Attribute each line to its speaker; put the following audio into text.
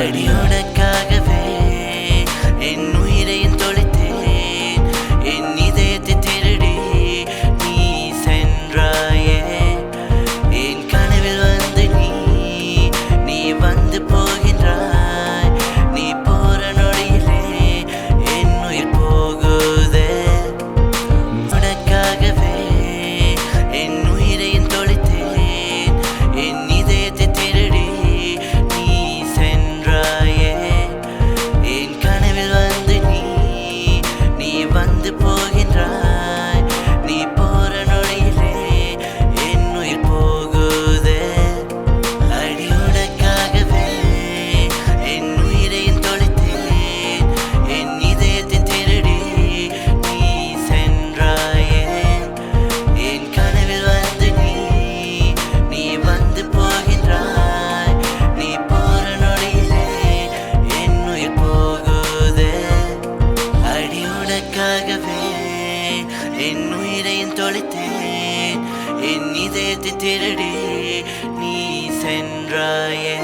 Speaker 1: அடியோடக்காகவே என் உயிரையும் தொலைத்தேன், என் இதயத்தை திருடி நீ சென்றாயே. என் கனவில் வந்து நீ வந்து போகின்றாய். நீ போற நொடியிலே என் உயிர் போகுதே. உனக்காகவே என் உயிரையும் தொலைத்தேன், என் இதயத்தை திருடி நீ சென்றாயே. என் கனவில் வந்து நீ வந்து போகின்றாய். நீ போற நொடியிலே என் உயிர் போகுதே. அடியோடக்காகவே என் உயிரையும் தொலைத்தேன், என் இதயத்தை திருடி நீ சென்றாயே. என் கனவில் வந்து நீ வந்து போகின்றாய். நீ போற நொடியிலே என் உயிர் போகுதே. அடியோடக்காகவே என் உயிரையும் தொலைத்தேன், என் இதயத்தை திருடி நீ சென்றாயே.